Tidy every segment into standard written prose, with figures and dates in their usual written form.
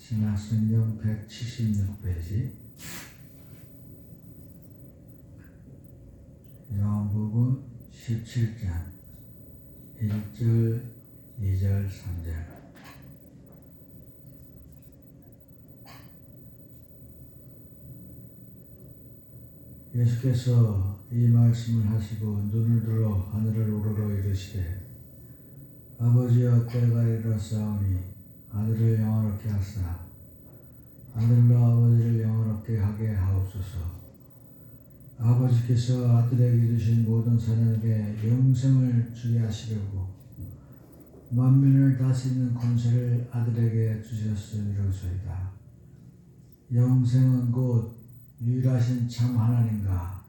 신약성경 176페이지 요한복음 17장 1절, 2절, 3절. 예수께서 이 말씀을 하시고 눈을 들어 하늘을 우러러 이르시되 아버지여 때가 이르렀사오니 아들을 영화롭게 하사 아들로 아버지를 영화롭게 하게 하옵소서. 아버지께서 아들에게 주신 모든 사람에게 영생을 주게 하시려고 만민을 다스리는 권세를 아들에게 주셨으리로소이다. 영생은 곧 유일하신 참 하나님과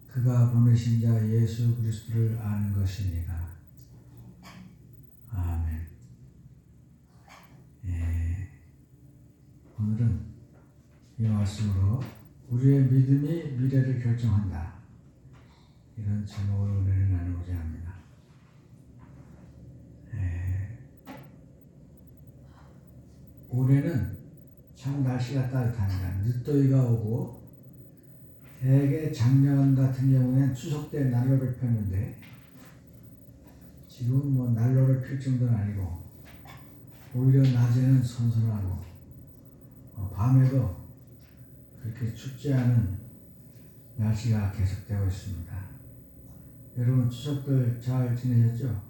그가 보내신 자 예수 그리스도를 아는 것입니다. 아멘. 오늘은 이 말씀으로 우리의 믿음이 미래를 결정한다, 이런 제목으로 은혜를 나누고자 합니다. 올해는 참 날씨가 따뜻합니다. 늦더위가 오고 대개 작년 같은 경우에는 추석 때 난로를 폈는데 지금은 뭐 난로를 필 정도는 아니고 오히려 낮에는 선선하고 밤에도 그렇게 춥지 않은 날씨가 계속되고 있습니다. 여러분 추석들 잘 지내셨죠?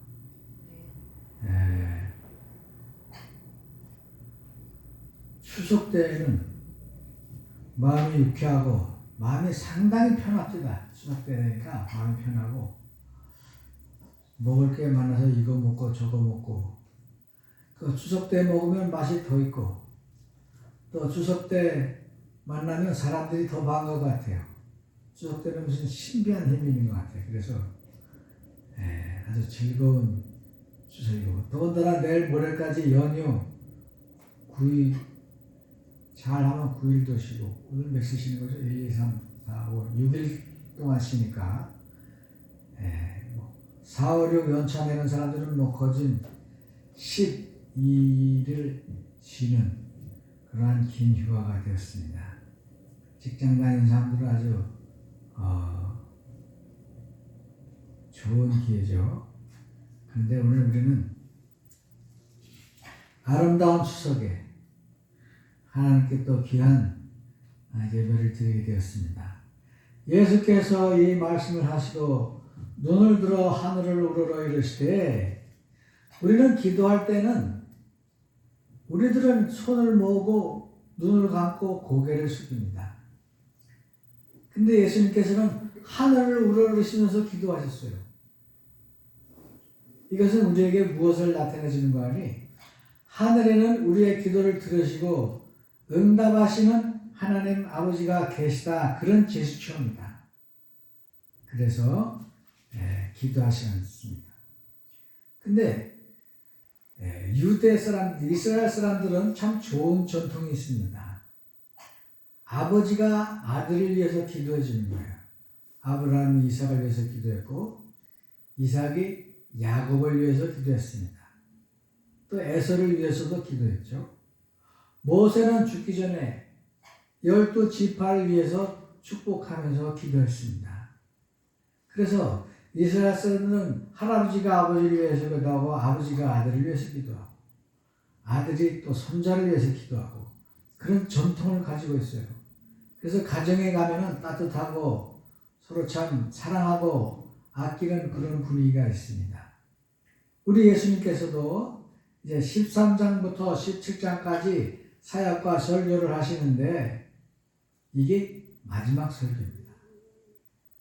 추석 때에는 마음이 유쾌하고 마음이 상당히 편합니다. 추석 때니까 마음이 편하고 먹을 게 많아서 이거 먹고 저거 먹고, 그 추석 때 먹으면 맛이 더 있고 또 추석 때 만나면 사람들이 더 반가운 것 같아요. 추석 때는 무슨 신비한 힘이 있는 것 같아요. 그래서 아주 즐거운 추석이고, 더군다나 내일 모레까지 연휴 9일, 잘하면 9일도 쉬고, 오늘 몇 시 쉬는 거죠? 1, 2, 3, 4, 5, 6일 동안 쉬니까 4, 5, 6 연차 내는 사람들은 뭐 거진 12일을 쉬는 그러한 긴 휴가가 되었습니다. 직장 다니는 사람들은 아주 좋은 기회죠. 그런데 오늘 우리는 아름다운 추석에 하나님께 또 귀한 예배를 드리게 되었습니다. 예수께서 이 말씀을 하시고 눈을 들어 하늘을 우러러 이르시되, 우리는 기도할 때는 우리들은 손을 모으고 눈을 감고 고개를 숙입니다. 근데 예수님께서는 하늘을 우러르시면서 기도하셨어요. 이것은 우리에게 무엇을 나타내 주는 거 아니? 하늘에는 우리의 기도를 들으시고 응답하시는 하나님 아버지가 계시다, 그런 제스처입니다. 그래서 기도하셨습니다. 근데 유대 사람, 이스라엘 사람들은 참 좋은 전통이 있습니다. 아버지가 아들을 위해서 기도해 주는 거예요. 아브라함이 이삭을 위해서 기도했고, 이삭이 야곱을 위해서 기도했습니다. 또 에서를 위해서도 기도했죠. 모세는 죽기 전에 12지파를 위해서 축복하면서 기도했습니다. 그래서 이스라엘 사람들은 할아버지가 아버지를 위해서 기도하고, 아버지가 아들을 위해서 기도하고, 아들이 또 손자를 위해서 기도하고, 그런 전통을 가지고 있어요. 그래서 가정에 가면은 따뜻하고 서로 참 사랑하고 아끼는 그런 분위기가 있습니다. 우리 예수님께서도 이제 13장부터 17장까지 사역과 설교를 하시는데 이게 마지막 설교입니다.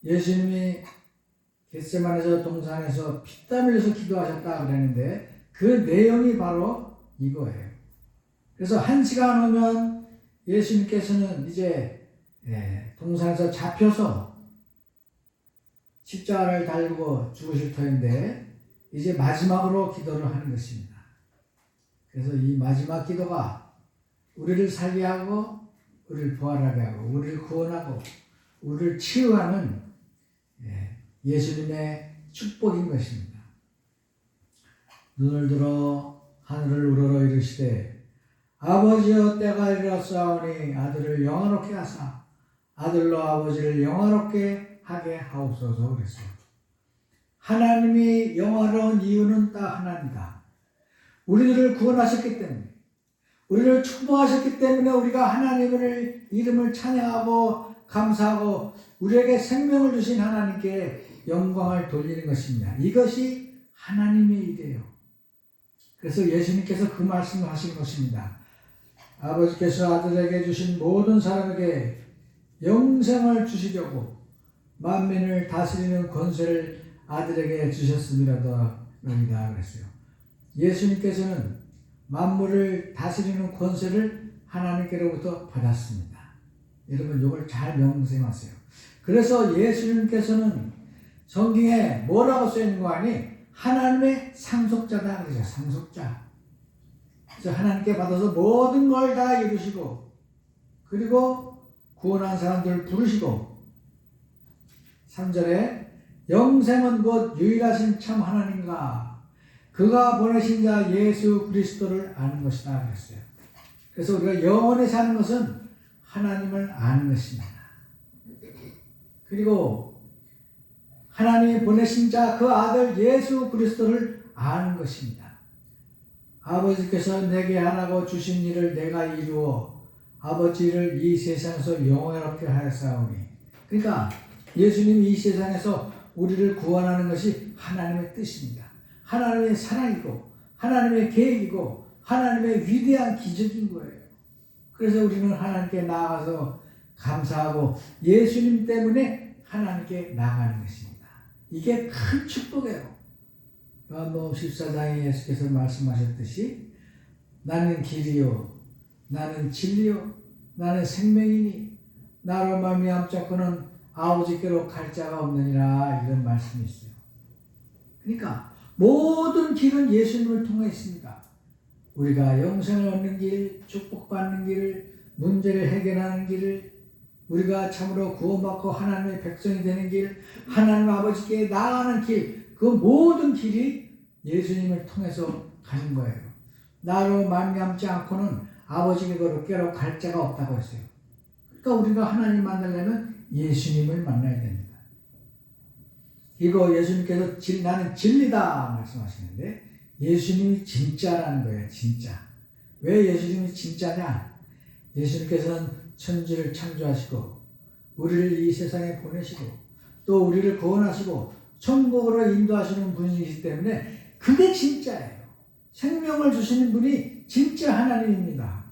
예수님이 겟세마네 동산에서 피땀 흘려서 기도하셨다 그랬는데 그 내용이 바로 이거예요. 그래서 1시간 오면 예수님께서는 이제 동산에서 잡혀서 십자가를 달고 죽으실 터인데 이제 마지막으로 기도를 하는 것입니다. 그래서 이 마지막 기도가 우리를 살게 하고 우리를 부활하게 하고 우리를 구원하고 우리를 치유하는 예수님의 축복인 것입니다. 눈을 들어 하늘을 우러러 이르시되 아버지여 때가 이르렀사오니 아들을 영화롭게 하사 아들로 아버지를 영화롭게 하게 하옵소서 그랬어요. 하나님이 영화로운 이유는 딱 하나입니다. 우리들을 구원하셨기 때문에, 우리를 축복하셨기 때문에 우리가 하나님의 이름을 찬양하고 감사하고 우리에게 생명을 주신 하나님께 영광을 돌리는 것입니다. 이것이 하나님의 일이에요. 그래서 예수님께서 그 말씀을 하신 것입니다. 아버지께서 아들에게 주신 모든 사람에게 영생을 주시려고 만민을 다스리는 권세를 아들에게 주셨음이라더니라 그랬어요. 예수님께서는 만물을 다스리는 권세를 하나님께로부터 받았습니다. 여러분 이걸 잘 명심하세요. 그래서 예수님께서는 성경에 뭐라고 써있는 거 아니? 하나님의 상속자다 그러죠. 상속자. 그래서 하나님께 받아서 모든 걸 다 이루시고 그리고 구원한 사람들을 부르시고 3절에 영생은 곧 유일하신 참 하나님과 그가 보내신 자 예수 그리스도를 아는 것이다 그랬어요. 그래서 우리가 영원히 사는 것은 하나님을 아는 것입니다. 그리고 하나님이 보내신 자 그 아들 예수 그리스도를 아는 것입니다. 아버지께서 내게 하라고 주신 일을 내가 이루어 아버지를 이 세상에서 영원롭게 하였사오니. 그러니까 예수님이 이 세상에서 우리를 구원하는 것이 하나님의 뜻입니다. 하나님의 사랑이고 하나님의 계획이고 하나님의 위대한 기적인 거예요. 그래서 우리는 하나님께 나아가서 감사하고 예수님 때문에 하나님께 나아가는 것입니다. 이게 큰 축복이에요. 요한복음 14장에 예수께서 말씀하셨듯이 나는 길이요 나는 진리요 나는 생명이니 나로 말미암자고는 아버지께로 갈 자가 없느니라 이런 말씀이 있어요. 그러니까 모든 길은 예수님을 통해 있습니다. 우리가 영생을 얻는 길, 축복받는 길, 문제를 해결하는 길, 우리가 참으로 구원받고 하나님의 백성이 되는 길, 하나님 아버지께 나아가는 길, 그 모든 길이 예수님을 통해서 가는 거예요. 나로 말미암지 않고는 아버지께로 갈 자가 없다고 했어요. 그러니까 우리가 하나님 만나려면 예수님을 만나야 됩니다. 이거 예수님께서 나는 진리다 말씀하시는데 예수님이 진짜라는 거예요. 진짜. 왜 예수님이 진짜냐? 예수님께서는 천지를 창조하시고 우리를 이 세상에 보내시고 또 우리를 구원하시고 천국으로 인도하시는 분이시기 때문에 그게 진짜예요. 생명을 주시는 분이 진짜 하나님입니다.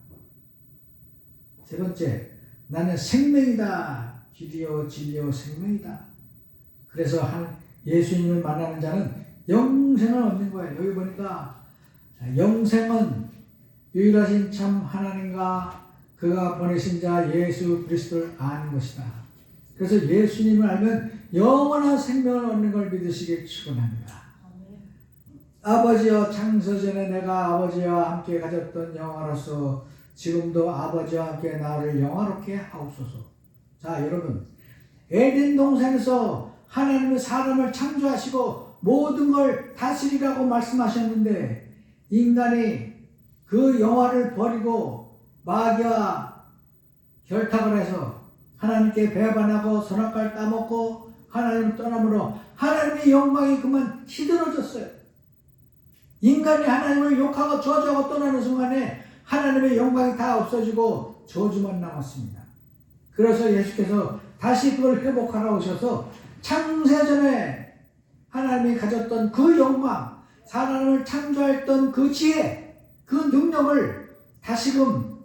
세 번째, 나는 생명이다. 길이요 진리요 생명이다. 그래서 예수님을 만나는 자는 영생을 얻는 거예요. 여기 보니까 영생은 유일하신 참 하나님과 그가 보내신 자 예수 그리스도를 아는 것이다. 그래서 예수님을 알면 영원한 생명을 얻는 걸 믿으시길 축원합니다. 아버지여 창세전에 내가 아버지와 함께 가졌던 영화로서 지금도 아버지와 함께 나를 영화롭게 하옵소서. 자 여러분 에덴 동산에서 하나님의 사람을 창조하시고 모든 걸 다스리라고 말씀하셨는데 인간이 그 영화를 버리고 마귀와 결탁을 해서 하나님께 배반하고 선악과를 따먹고 하나님을 떠남으로 하나님의 영광이 그만 시들어졌어요. 인간이 하나님을 욕하고 저주하고 떠나는 순간에 하나님의 영광이 다 없어지고 저주만 남았습니다. 그래서 예수께서 다시 그걸 회복하러 오셔서 창세전에 하나님이 가졌던 그 영광, 사람을 창조했던 그 지혜, 그 능력을 다시금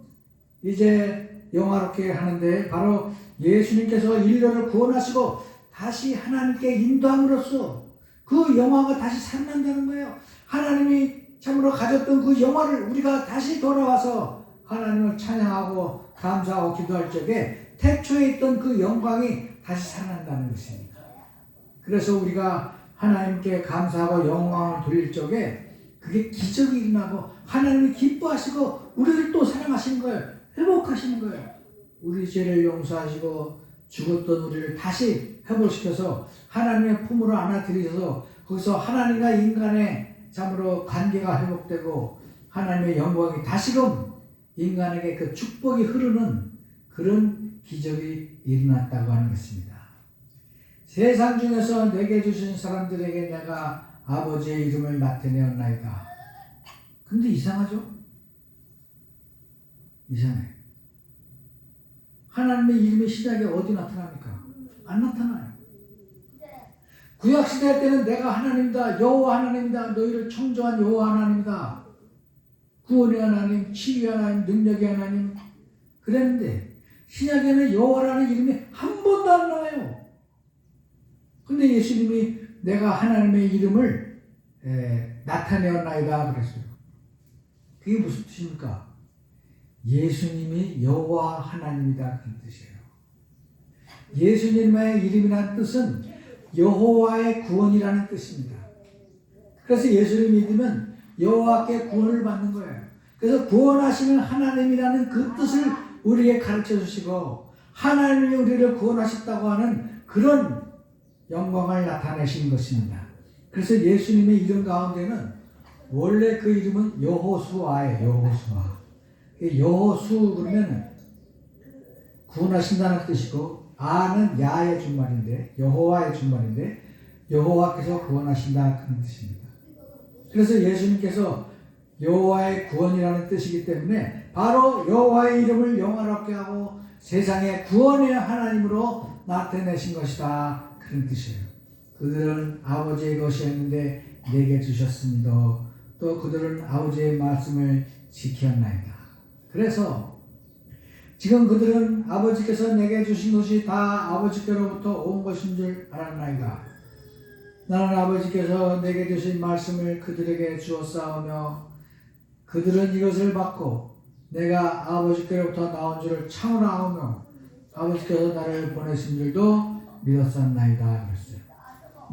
이제 영화롭게 하는데 바로 예수님께서 인류를 구원하시고 다시 하나님께 인도함으로써 그 영화가 다시 살아난다는 거예요. 하나님이 참으로 가졌던 그 영화를 우리가 다시 돌아와서 하나님을 찬양하고 감사하고 기도할 적에 태초에 있던 그 영광이 다시 살아난다는 것입니다. 그래서 우리가 하나님께 감사하고 영광을 돌릴 적에 그게 기적이 일어나고 하나님이 기뻐하시고 우리를 또 사랑하시는 거예요. 회복하시는 거예요. 우리 죄를 용서하시고 죽었던 우리를 다시 회복시켜서 하나님의 품으로 안아들이셔서 거기서 하나님과 인간의 참으로 관계가 회복되고 하나님의 영광이 다시금 인간에게 그 축복이 흐르는 그런 기적이 일어났다고 하는 것입니다. 세상 중에서 내게 주신 사람들에게 내가 아버지의 이름을 나타내었나이다. 근데 이상하죠? 이상해. 하나님의 이름의 시작이 어디 나타납니까? 안 나타나요. 구약시대 때는 내가 하나님이다, 여호와 하나님이다, 너희를 창조한 여호와 하나님이다, 구원의 하나님, 치유의 하나님, 능력의 하나님 그랬는데 신약에는 여호와라는 이름이 한 번도 안 나와요. 근데 예수님이 내가 하나님의 이름을 나타내었나이다 그랬어요. 그게 무슨 뜻입니까? 예수님이 여호와 하나님이다 그런 뜻이에요. 예수님의 이름이라는 뜻은 여호와의 구원이라는 뜻입니다. 그래서 예수를 믿으면 여호와께 구원을 받는 거예요. 그래서 구원하시는 하나님이라는 그 뜻을 우리에게 가르쳐 주시고 하나님이 우리를 구원하셨다고 하는 그런 영광을 나타내신 것입니다. 그래서 예수님의 이름 가운데는 원래 그 이름은 여호수아예요. 여호수아. 여호수 그러면 구원하신다는 뜻이고 아는 야의 준말인데 여호와의 준말인데 여호와께서 구원하신다 그런 뜻입니다. 그래서 예수님께서 여호와의 구원이라는 뜻이기 때문에 바로 여호와의 이름을 영화롭게 하고 세상의 구원의 하나님으로 나타내신 것이다 그런 뜻이에요. 그들은 아버지의 것이었는데 내게 주셨습니다. 또 그들은 아버지의 말씀을 지켰나이다. 그래서 지금 그들은 아버지께서 내게 주신 것이 다 아버지께로부터 온 것인 줄 알았나이다. 나는 아버지께서 내게 주신 말씀을 그들에게 주었사오며 그들은 이것을 받고 내가 아버지께로부터 나온 줄을 참으로 아오며 아버지께서 나를 보내신 줄도 믿었었나이다 그랬어요.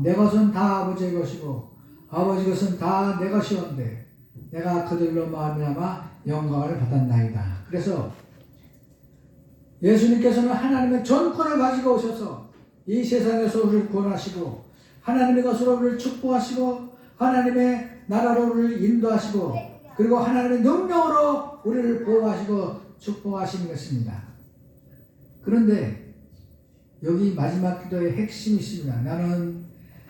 내 것은 다 아버지의 것이고 아버지 것은 다 내 것이었는데 내가 그들로 말미암아 영광을 받았나이다. 그래서 예수님께서는 하나님의 전권을 가지고 오셔서 이 세상에서 우리를 구원하시고 하나님의 것으로 우리를 축복하시고 하나님의 나라로 우리를 인도하시고 그리고 하나님의 능력으로 우리를 보호하시고 축복하시는 것입니다. 그런데 여기 마지막 기도의 핵심이 있습니다. 나는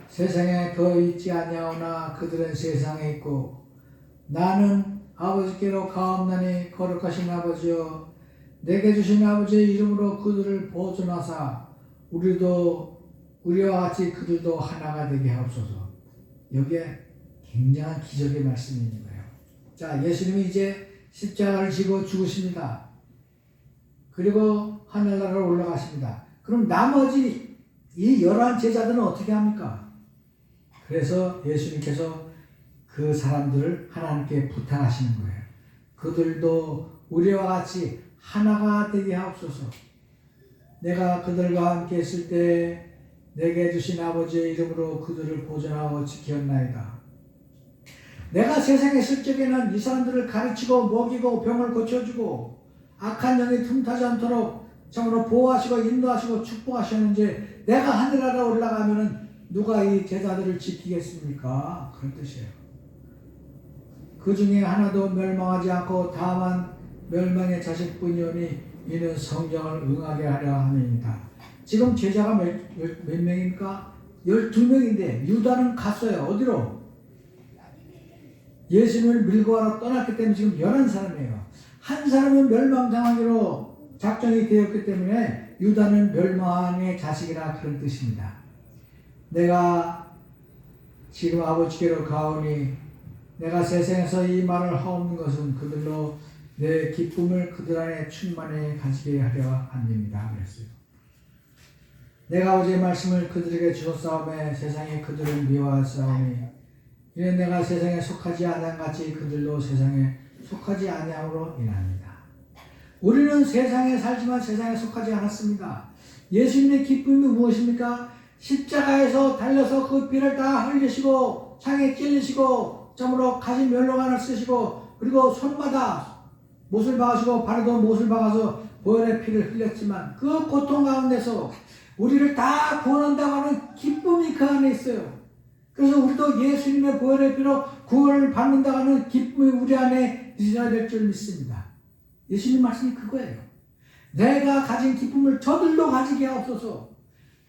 세상에 더 있지 아니하오나 그들은 세상에 있고 나는 아버지께로 가옵나니 거룩하신 아버지여 내게 주신 아버지의 이름으로 그들을 보존하사 우리와 같이 그들도 하나가 되게 하옵소서. 여기에 굉장한 기적의 말씀이 있는 거예요. 자, 예수님이 이제 십자가를 지고 죽으십니다. 그리고 하늘나라로 올라가십니다. 그럼 나머지 이 11 제자들은 어떻게 합니까? 그래서 예수님께서 그 사람들을 하나님께 부탁하시는 거예요. 그들도 우리와 같이 하나가 되게 하옵소서. 내가 그들과 함께 있을 때 내게 주신 아버지의 이름으로 그들을 보존하고 지켰나이다. 내가 세상에 있을 적에는 이 사람들을 가르치고 먹이고 병을 고쳐주고 악한 영이 틈타지 않도록 참으로 보호하시고 인도하시고 축복하셨는지 내가 하늘나라에 올라가면은 누가 이 제자들을 지키겠습니까? 그런 뜻이에요. 그 중에 하나도 멸망하지 않고 다만 멸망의 자식뿐이오니 이는 성경을 응하게 하려 함이니이다. 지금 제자가 몇 명입니까? 12명인데 유다는 갔어요. 어디로? 예수님을 밀고 하러 떠났기 때문에 지금 11사람이에요. 한 사람은 멸망당하기로 작정이 되었기 때문에 유다는 멸망의 자식이라 그런 뜻입니다. 내가 지금 아버지께로 가오니 내가 세상에서 이 말을 하옵는 것은 그들로 내 기쁨을 그들 안에 충만히 가지게 하려 함입니다. 그랬어요. 내가 어제 말씀을 그들에게 주었사오매 세상에 그들을 미워하사오니 이는 내가 세상에 속하지 아니한 같이 그들도 세상에 속하지 아니함으로 인합니다. 우리는 세상에 살지만 세상에 속하지 않았습니다. 예수님의 기쁨이 무엇입니까? 십자가에서 달려서 그 피를 다 흘리시고 창에 찔리시고 점으로 가진 면류관을 쓰시고 그리고 손마다 못을 박으시고 발에도 못을 박아서 보혈의 피를 흘렸지만 그 고통 가운데서 우리를 다 구원한다고 하는 기쁨이 그 안에 있어요. 그래서 우리도 예수님의 보혈의 피로 구원을 받는다고 하는 기쁨이 우리 안에 있어야 될 줄 믿습니다. 예수님 말씀이 그거예요. 내가 가진 기쁨을 저들도 가지게 하옵소서.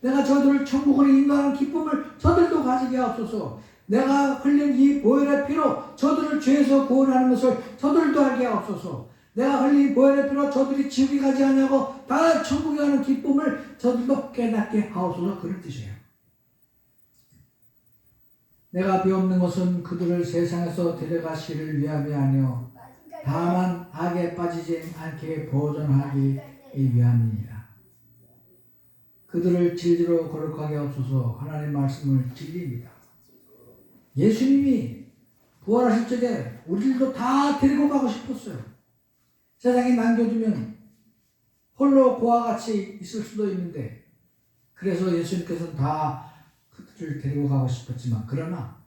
내가 저들을 천국으로 인도하는 기쁨을 저들도 가지게 하옵소서. 내가 흘린 이 보혈의 피로 저들을 죄에서 구원하는 것을 저들도 알게 하옵소서. 내가 흘린 보혈의 피로 저들이 지옥에 가지 않냐고 다 천국에 가는 기쁨을 저들도 깨닫게 하옵소서. 그런 뜻이에요. 내가 비옵는 것은 그들을 세상에서 데려가시기를 위함이 아니요 다만 악에 빠지지 않게 보존하기 위함이니라. 그들을 진리로 거룩하게 하옵소서. 하나님의 말씀을 진리입니다. 예수님이 부활하실 적에 우리들도 다 데리고 가고 싶었어요. 세상에 남겨두면 홀로 고와 같이 있을 수도 있는데, 그래서 예수님께서는 다 그들을 데리고 가고 싶었지만, 그러나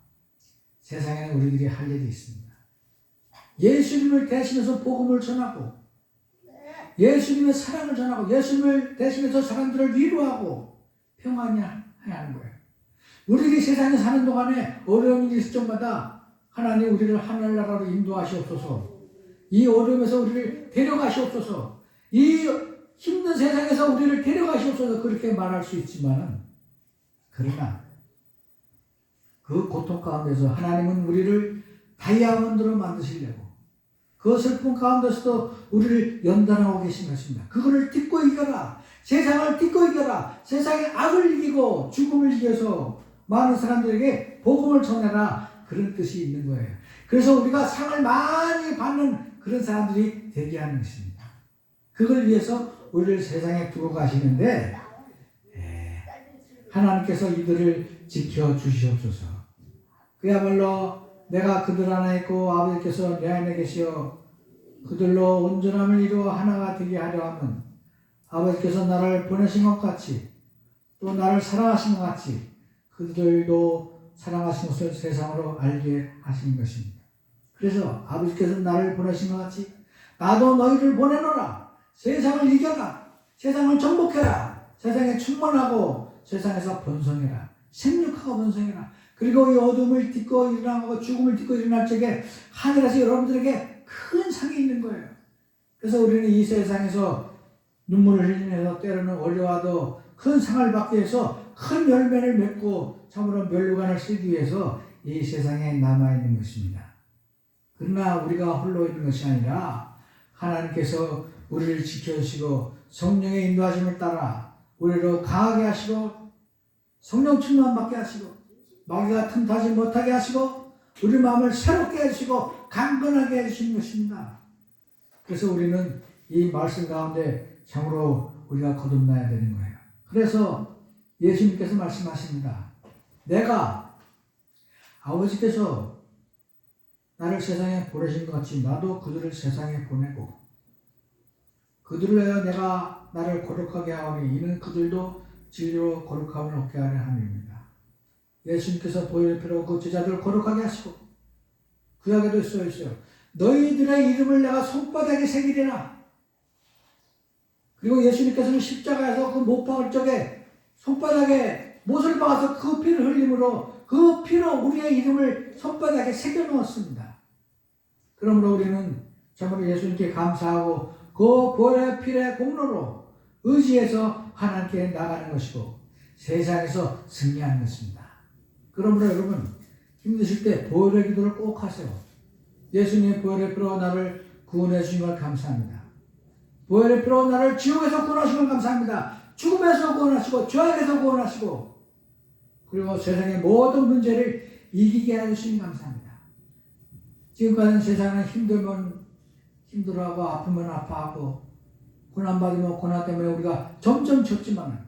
세상에는 우리들이 할 일이 있습니다. 예수님을 대신해서 복음을 전하고, 예수님의 사랑을 전하고, 예수님을 대신해서 사람들을 위로하고 평안히 해야 하는 거예요. 우리들이 세상에 사는 동안에 어려운 일이 있을 적마다 하나님 우리를 하늘나라로 인도하시옵소서. 이 어려움에서 우리를 데려가시옵소서. 이 힘든 세상에서 우리를 데려가시옵소서. 그렇게 말할 수 있지만은, 그러나 그 고통 가운데서 하나님은 우리를 다이아몬드로 만드시려고 그 슬픔 가운데서도 우리를 연단하고 계신 것입니다. 그거를 딛고 이겨라. 세상을 딛고 이겨라. 세상의 악을 이기고 죽음을 이겨서 많은 사람들에게 복음을 전해라. 그런 뜻이 있는 거예요. 그래서 우리가 상을 많이 받는 그런 사람들이 되게 하는 것입니다. 그걸 위해서 우리를 세상에 두고 가시는데, 하나님께서 이들을 지켜주시옵소서. 그야말로 내가 그들 안에 있고 아버지께서 내 안에 계시어 그들로 온전함을 이루어 하나가 되게 하려 함은 아버지께서 나를 보내신 것 같이 또 나를 사랑하신 것 같이 그들도 사랑하신 것을 세상으로 알게 하신 것입니다. 그래서 아버지께서 나를 보내신 것 같이 나도 너희를 보내노라. 세상을 이겨라. 세상을 정복해라. 세상에 충만하고 세상에서 번성해라. 생육하고 번성해라. 그리고 이 어둠을 딛고 일어나고 죽음을 딛고 일어날 적에 하늘에서 여러분들에게 큰 상이 있는 거예요. 그래서 우리는 이 세상에서 눈물을 흘리면서 때로는 어려워도 큰 상을 받기 위해서 큰 열매를 맺고 참으로 멸류관을 쓰기 위해서 이 세상에 남아있는 것입니다. 그러나 우리가 홀로 있는 것이 아니라 하나님께서 우리를 지켜주시고 성령의 인도하심을 따라 우리를 강하게 하시고 성령 충만 받게 하시고 마귀가 틈타지 못하게 하시고 우리 마음을 새롭게 해주시고 강건하게 해주시는 것입니다. 그래서 우리는 이 말씀 가운데 참으로 우리가 거듭나야 되는 거예요. 그래서 예수님께서 말씀하십니다. 내가 아버지께서 나를 세상에 보내신 것 같이 나도 그들을 세상에 보내고 그들을 위하여 내가 나를 거룩하게 하오니 이는 그들도 진리로 거룩함을 얻게 하려 함입니다. 예수님께서 보혈의 피로 그 제자들을 거룩하게 하시고 구약에도 써 있어요. 너희들의 이름을 내가 손바닥에 새기리라. 그리고 예수님께서는 십자가에서 그 못 박을 적에 손바닥에 못을 박아서 그 피를 흘림으로 그 피로 우리의 이름을 손바닥에 새겨 놓았습니다. 그러므로 우리는 참으로 예수님께 감사하고 그 보혈의 피의 공로로 의지해서 하나님께 나가는 것이고 세상에서 승리하는 것입니다. 그러므로 여러분 힘드실 때 보혈의 기도를 꼭 하세요. 예수님의 보혈의 피로 나를 구원해 주신 걸 감사합니다. 보혈의 피로 나를 지옥에서 구원하신 걸 감사합니다. 죽음에서 구원하시고 죄악에서 구원하시고 그리고 세상의 모든 문제를 이기게 해주시니 감사합니다. 지금까지는 세상은 힘들면 힘들어하고 아프면 아파하고 고난받으면 고난 때문에 우리가 점점 졌지만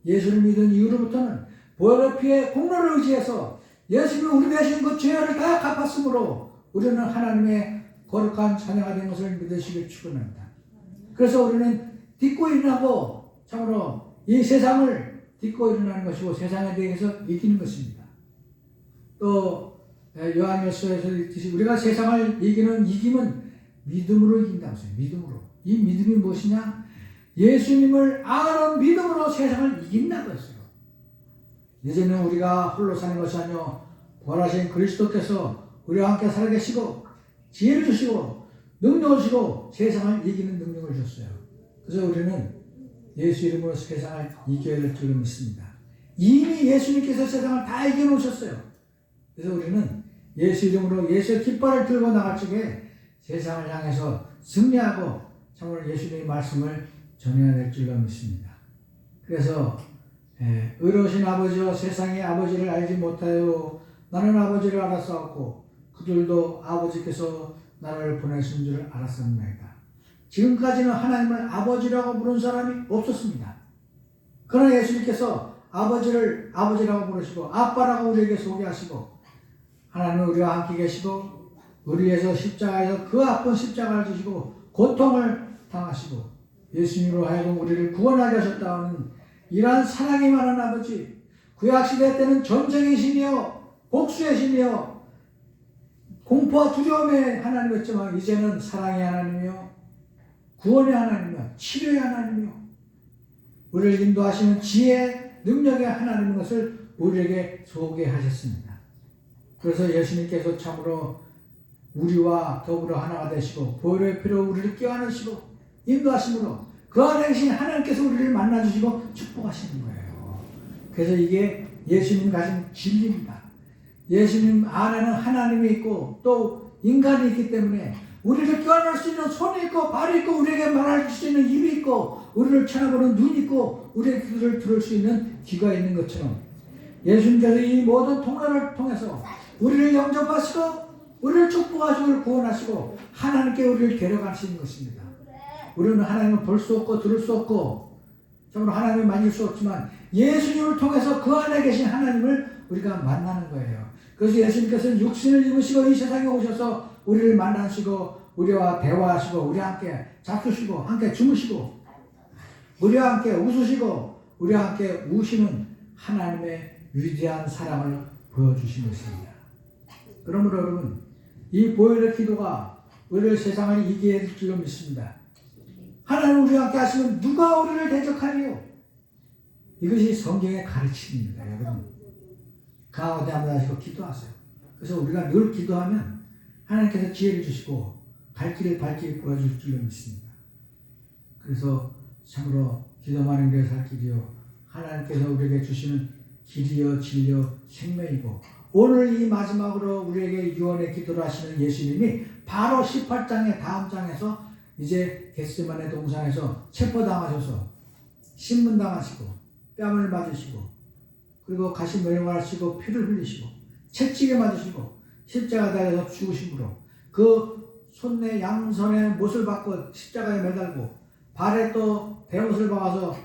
예수를 믿은 이후로부터는 보혈의 피의 공로를 의지해서 예수님이 우리 대신 그 죄를 다 갚았으므로 우리는 하나님의 거룩한 자녀가 된 것을 믿으시길 축원합니다. 그래서 우리는 딛고 일어나고 참으로 이 세상을 딛고 일어나는 것이고 세상에 대해서 이기는 것입니다. 또 요한일서에서 읽듯이 우리가 세상을 이기는 이김은 믿음으로 이긴다고 했어요. 믿음으로. 이 믿음이 무엇이냐? 예수님을 아는 믿음으로 세상을 이긴다고 했어요. 이제는 우리가 홀로 사는 것이 아니요 부활하신 그리스도께서 우리와 함께 살아계시고 지혜를 주시고 능력을 주고 세상을 이기는 능력을 줬어요. 그래서 우리는 예수 이름으로 세상을 이겨야 될 줄로 믿습니다. 이미 예수님께서 세상을 다 이겨놓으셨어요. 그래서 우리는 예수 이름으로 예수의 깃발을 들고 나갈 적에 세상을 향해서 승리하고 참으로 예수님의 말씀을 전해야 될 줄로 믿습니다. 그래서 의로우신 아버지여 세상의 아버지를 알지 못하여 나는 아버지를 알았사옵고 그들도 아버지께서 나를 보내신 줄 알았습니다. 지금까지는 하나님을 아버지라고 부른 사람이 없었습니다. 그러나 예수님께서 아버지를 아버지라고 부르시고 아빠라고 우리에게 소개하시고 하나님은 우리와 함께 계시고 우리 위해서 십자가에서 그 아픈 십자가를 지시고 고통을 당하시고 예수님으로 하여금 우리를 구원하게 하셨다는 이러한 사랑이 많은 아버지, 구약시대 때는 전쟁의 신이요 복수의 신이요 공포와 두려움의 하나님이었지만 이제는 사랑의 하나님이요 구원의 하나님이요 치료의 하나님이요 우리를 인도하시는 지혜, 능력의 하나님인 것을 우리에게 소개하셨습니다. 그래서 예수님께서 참으로 우리와 더불어 하나가 되시고 보혈의 피로 우리를 껴안으시고 인도하심으로 그 안에 계신 하나님께서 우리를 만나주시고 축복하시는 거예요. 그래서 이게 예수님 가진 진리입니다. 예수님 안에는 하나님이 있고 또 인간이 있기 때문에 우리를 껴안을 수 있는 손이 있고 발이 있고 우리에게 말할 수 있는 입이 있고 우리를 쳐다보는 눈이 있고 우리의 귀를 들을 수 있는 귀가 있는 것처럼 예수님께서 이 모든 통로를 통해서 우리를 영접하시고 우리를 축복하시고 구원하시고 하나님께 우리를 데려가시는 것입니다. 우리는 하나님을 볼 수 없고 들을 수 없고 정말 하나님을 만질 수 없지만 예수님을 통해서 그 안에 계신 하나님을 우리가 만나는 거예요. 그래서 예수님께서는 육신을 입으시고 이 세상에 오셔서 우리를 만나시고 우리와 대화하시고 우리와 함께 잡수시고 함께 주무시고 우리와 함께 웃으시고 우리와 함께 우시는 하나님의 위대한 사랑을 보여주신 것입니다. 그러므로 여러분 이 보혈의 기도가 우리를 세상을 이기게 될 줄로 믿습니다. 하나님 우리와 함께 하시면 누가 우리를 대적하리요? 이것이 성경의 가르침입니다. 여러분 가운데 한번 하시고 기도하세요. 그래서 우리가 늘 기도하면 하나님께서 지혜를 주시고 갈 길을 밝게 보여줄 줄로 믿습니다. 그래서 참으로 기도만 우리의 살 길이요 하나님께서 우리에게 주시는 길이요 진리요 생명이고 오늘 이 마지막으로 우리에게 유언의 기도를 하시는 예수님이 바로 18장의 다음 장에서 이제 겟세마네 동산에서 체포당하셔서 신문당하시고 뺨을 맞으시고 그리고 가시멜을 하시고 피를 흘리시고 채찍에 맞으시고 십자가에서 죽으심으로 그 손에 양손에 못을 박고 십자가에 매달고 발에 또 대못을 박아서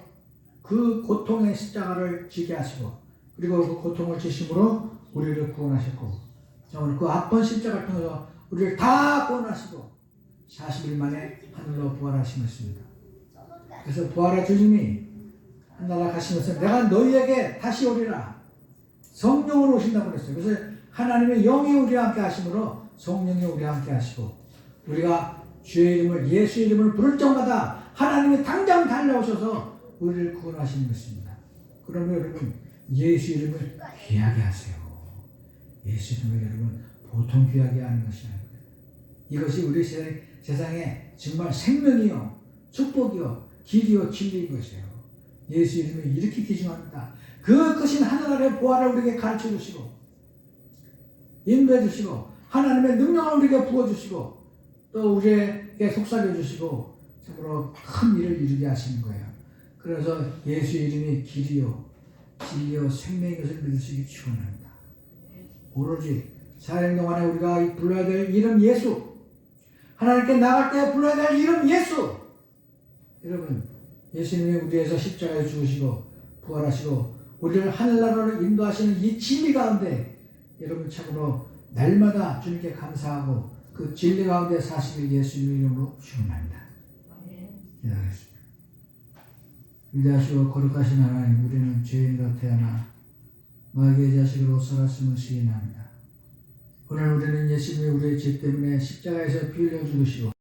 그 고통의 십자가를 지게 하시고 그리고 그 고통을 지심으로 우리를 구원하셨고 오늘 그 아픈 십자가를 통해서 우리를 다 구원하시고 40일 만에 하늘로 부활하신 것입니다. 그래서 부활의 주님이 하늘나라 가시면서 내가 너희에게 다시 오리라 성령으로 오신다고 그랬어요. 그래서 하나님의 영이 우리와 함께 하심으로 성령이 우리와 함께 하시고 우리가 주의 이름을 예수의 이름을 부를 때마다 하나님이 당장 달려오셔서 우리를 구원하시는 것입니다. 그러면 여러분 예수 이름을 귀하게 하세요. 예수 이름을 여러분 보통 귀하게 하는 것이 아니에요. 이것이 우리 세상에 정말 생명이요 축복이요 길이요 진리인 것이에요. 예수 이름이 이렇게 귀중합니다. 그 크신 하늘 아래 보화를 우리에게 가르쳐 주시고 인도해 주시고 하나님의 능력을 우리에게 부어주시고 또 우리에게 속삭여 주시고 참으로 큰 일을 이루게 하시는 거예요. 그래서 예수 이름이 길이요 진리요 생명인 것을 믿으시기 축원합니다. 오로지 4일 동안에 우리가 불러야 될 이름 예수 하나님께 나갈 때 불러야 될 이름 예수 여러분 예수님이 우리에서 십자가에 죽으시고 부활하시고 우리를 하늘나라로 인도하시는 이 진리 가운데 여러분 참으로 날마다 주님께 감사하고 그 진리 가운데 사시길 예수님의 이름으로 축원합니다. 기도하겠습니다. 위대하시고 거룩하신 하나님 우리는 죄인으로 태어나 마귀의 자식으로 살았음을 시인합니다. 오늘 우리는 예수님이 우리의 죄 때문에 십자가에서 피 흘려 죽으시고